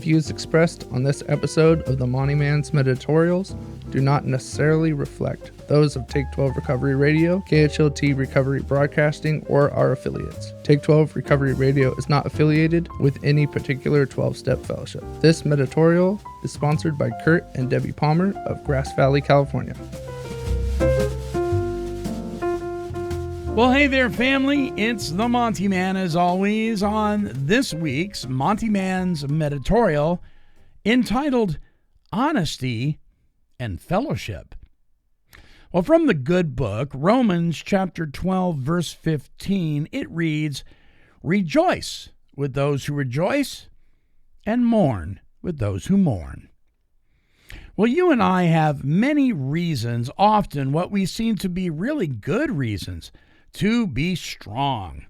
views expressed on this episode of the Montyman's Meditorials do not necessarily reflect those of Take 12 Recovery Radio, KHLT Recovery Broadcasting, or our affiliates. Take 12 Recovery Radio is not affiliated with any particular 12-step fellowship. This Meditorial is sponsored by Kurt and Debbie Palmer of Grass Valley, California. Well, hey there, family. It's the Montyman, as always, on this week's Montyman's Meditorial, entitled Honesty and Fellowship. Well, from the good book, Romans chapter 12, verse 15, it reads, "Rejoice with those who rejoice, and mourn with those who mourn." Well, you and I have many reasons, often what we seem to be really good reasons, to be strong.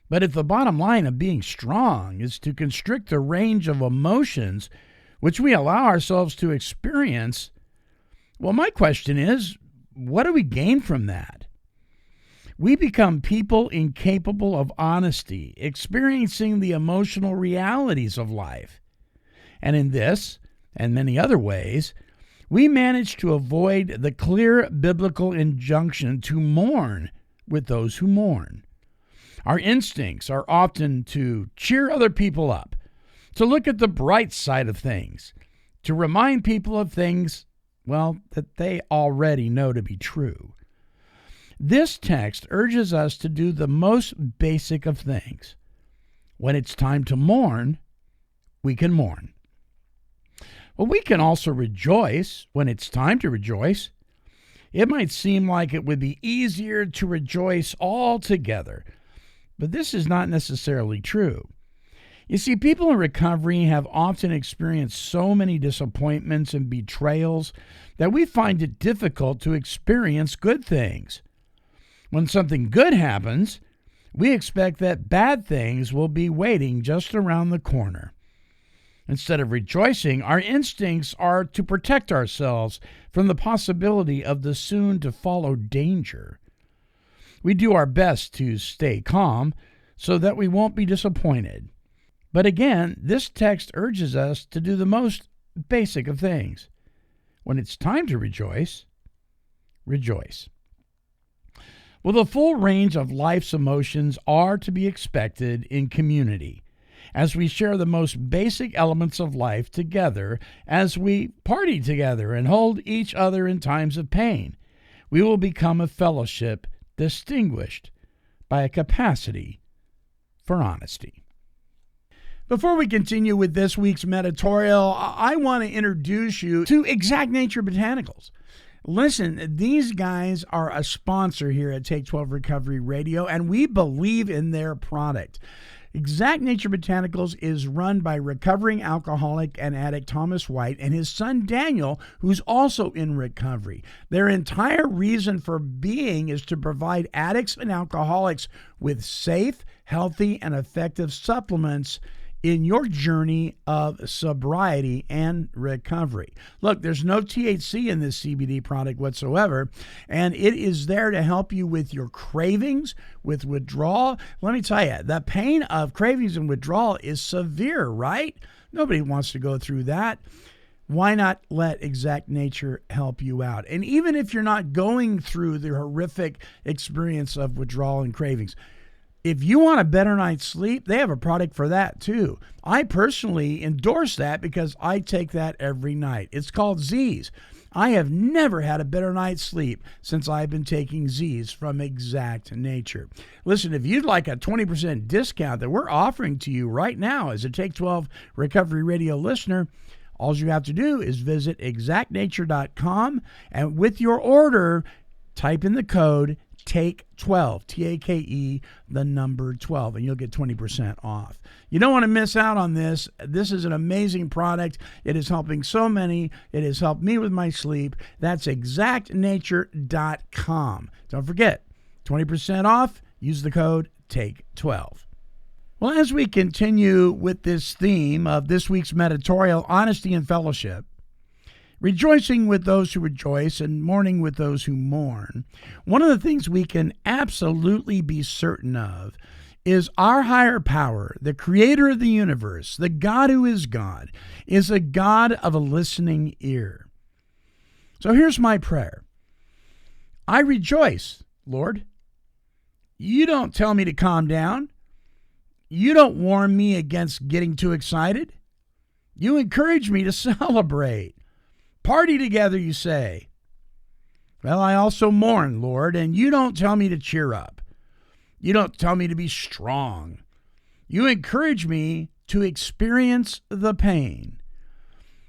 But if the bottom line of being strong is to constrict the range of emotions which we allow ourselves to experience, well, my question is, what do we gain from that? We become people incapable of honesty, experiencing the emotional realities of life. And in this, and many other ways, we manage to avoid the clear biblical injunction to mourn with those who mourn. Our instincts are often to cheer other people up, to look at the bright side of things, to remind people of things, well, that they already know to be true. This text urges us to do the most basic of things. When it's time to mourn, we can mourn. Well, we can also rejoice when it's time to rejoice. It might seem like it would be easier to rejoice altogether, but this is not necessarily true. You see, people in recovery have often experienced so many disappointments and betrayals that we find it difficult to experience good things. When something good happens, we expect that bad things will be waiting just around the corner. Instead of rejoicing, our instincts are to protect ourselves from the possibility of the soon-to-follow danger. We do our best to stay calm so that we won't be disappointed. But again, this text urges us to do the most basic of things. When it's time to rejoice, rejoice. Well, the full range of life's emotions are to be expected in community, as we share the most basic elements of life together, as we party together and hold each other in times of pain. We will become a fellowship distinguished by a capacity for honesty. Before we continue with this week's Meditorial, I want to introduce you to Exact Nature Botanicals. Listen, these guys are a sponsor here at Take 12 Recovery Radio, and we believe in their product. Exact Nature Botanicals is run by recovering alcoholic and addict Thomas White and his son Daniel, who's also in recovery. Their entire reason for being is to provide addicts and alcoholics with safe, healthy, and effective supplements in your journey of sobriety and recovery. Look, there's no THC in this CBD product whatsoever, and it is there to help you with your cravings, with withdrawal. Let me tell you, the pain of cravings and withdrawal is severe, right? Nobody wants to go through that. Why not let Exact Nature help you out? And even if you're not going through the horrific experience of withdrawal and cravings, if you want a better night's sleep, they have a product for that too. I personally endorse that because I take that every night. It's called Z's. I have never had a better night's sleep since I've been taking Z's from Exact Nature. Listen, if you'd like a 20% discount that we're offering to you right now as a Take 12 Recovery Radio listener, all you have to do is visit exactnature.com, and with your order, type in the code TAKE12, T-A-K-E, the number 12, and you'll get 20% off. You don't want to miss out on this. This is an amazing product. It is helping so many. It has helped me with my sleep. That's exactnature.com. Don't forget, 20% off. Use the code TAKE12. Well, as we continue with this theme of this week's Meditorial, Honesty and Fellowship, rejoicing with those who rejoice and mourning with those who mourn, one of the things we can absolutely be certain of is our higher power, the creator of the universe, the God who is God, is a God of a listening ear. So here's my prayer. I rejoice, Lord. You don't tell me to calm down. You don't warn me against getting too excited. You encourage me to celebrate. Party together, you say. Well, I also mourn, Lord, and you don't tell me to cheer up. You don't tell me to be strong. You encourage me to experience the pain.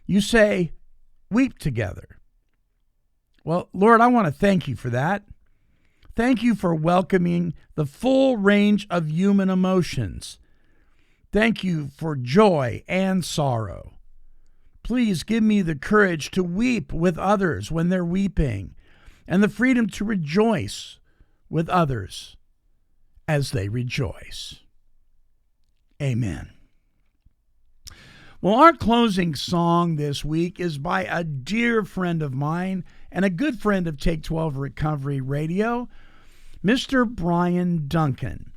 You say, weep together. Well, Lord, I want to thank you for that. Thank you for welcoming the full range of human emotions. Thank you for joy and sorrow. Please give me the courage to weep with others when they're weeping, and the freedom to rejoice with others as they rejoice. Amen. Well, our closing song this week is by a dear friend of mine and a good friend of Take 12 Recovery Radio, Mr. Brian Duncan.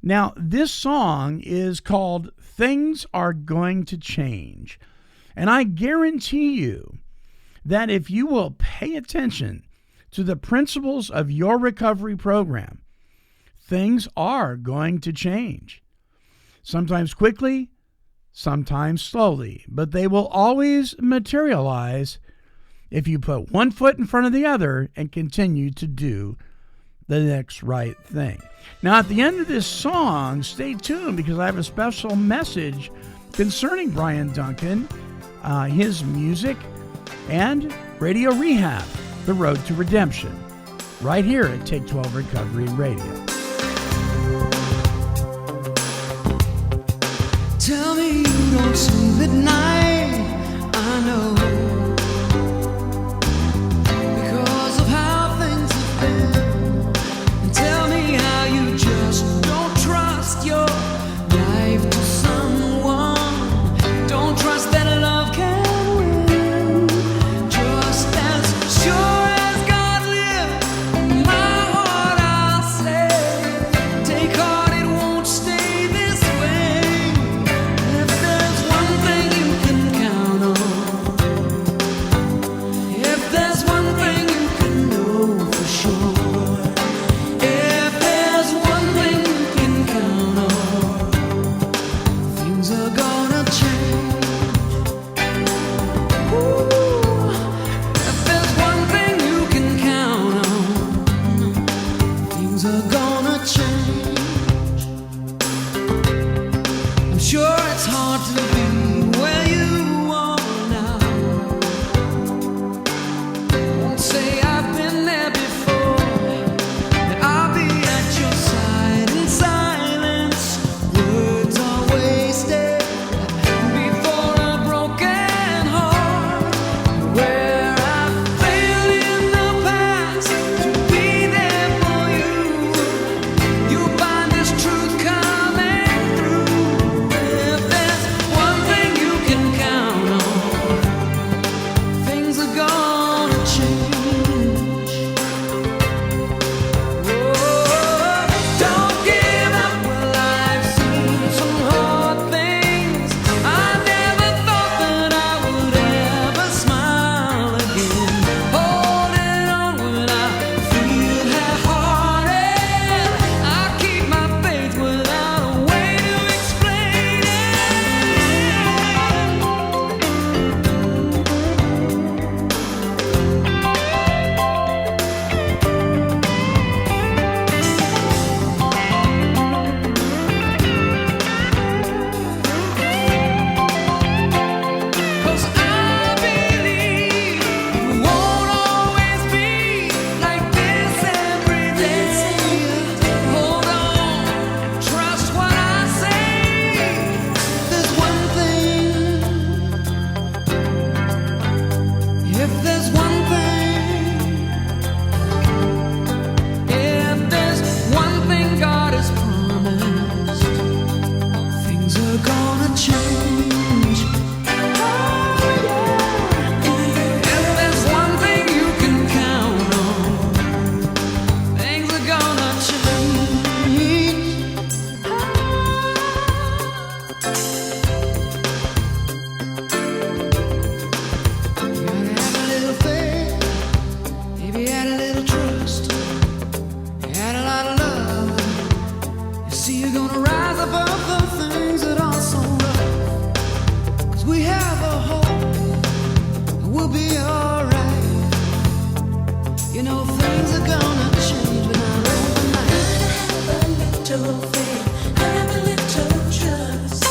Now, this song is called Things Are Going to Change. And I guarantee you that if you will pay attention to the principles of your recovery program, things are going to change. Sometimes quickly, sometimes slowly, but they will always materialize if you put one foot in front of the other and continue to do the next right thing. Now, at the end of this song, stay tuned because I have a special message concerning Brian Duncan, his music, and Radio Rehab, The Road to Redemption, right here at Take 12 Recovery Radio. Tell me you don't sleep at night, I know, because of how things have been. And tell me how you just don't trust your life to someone. Don't trust that love can win. Just as sure as God lives, in my heart I'll say, take heart, it won't stay this way. If there's one thing you can We're gonna rise above the things that are so rough. 'Cause we have a hope, we'll be alright. You know things are gonna change when I roll the night. Gotta have a little faith, have a little trust.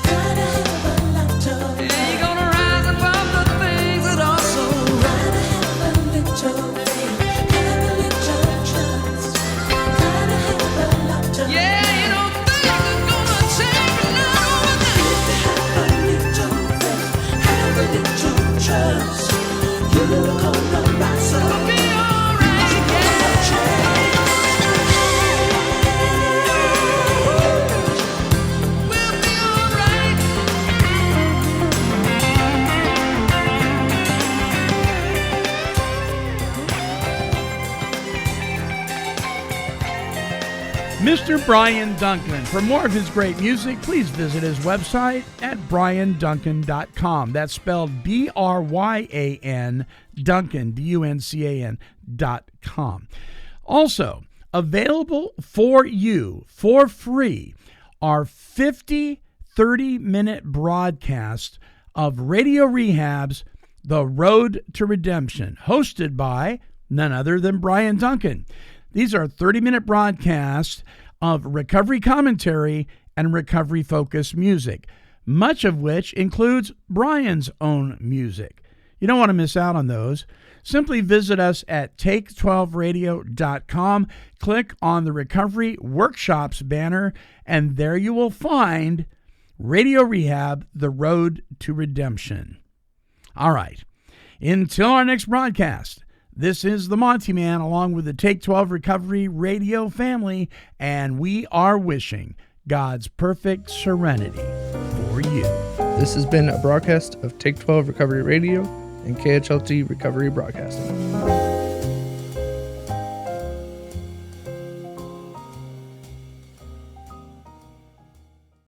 Gotta have a little faith. Yeah, you're gonna rise above the things that are so rough. Gotta have a little faith, have a little trust. Gotta have a little. Yeah, you know things are gonna change when I roll the night. Have a little faith, have a little trust. You're gonna rise up. We'll be alright, yeah. We'll be alright. Mr. Brian Duncan. For more of his great music, please visit his website at brianduncan.com. That's spelled B-R-Y-A-N, Duncan, D-U-N-C-A-N.com. Also, available for you for free are 50 30-minute broadcasts of Radio Rehab's The Road to Redemption, hosted by none other than Brian Duncan. These are 30-minute broadcasts of recovery commentary and recovery-focused music, much of which includes Brian's own music. You don't want to miss out on those. Simply visit us at take12radio.com, click on the Recovery Workshops banner, and there you will find Radio Rehab, The Road to Redemption. All right. Until our next broadcast, this is the Montyman along with the Take 12 Recovery Radio family, and we are wishing God's perfect serenity for you. This has been a broadcast of Take 12 Recovery Radio and KHLT Recovery Broadcasting.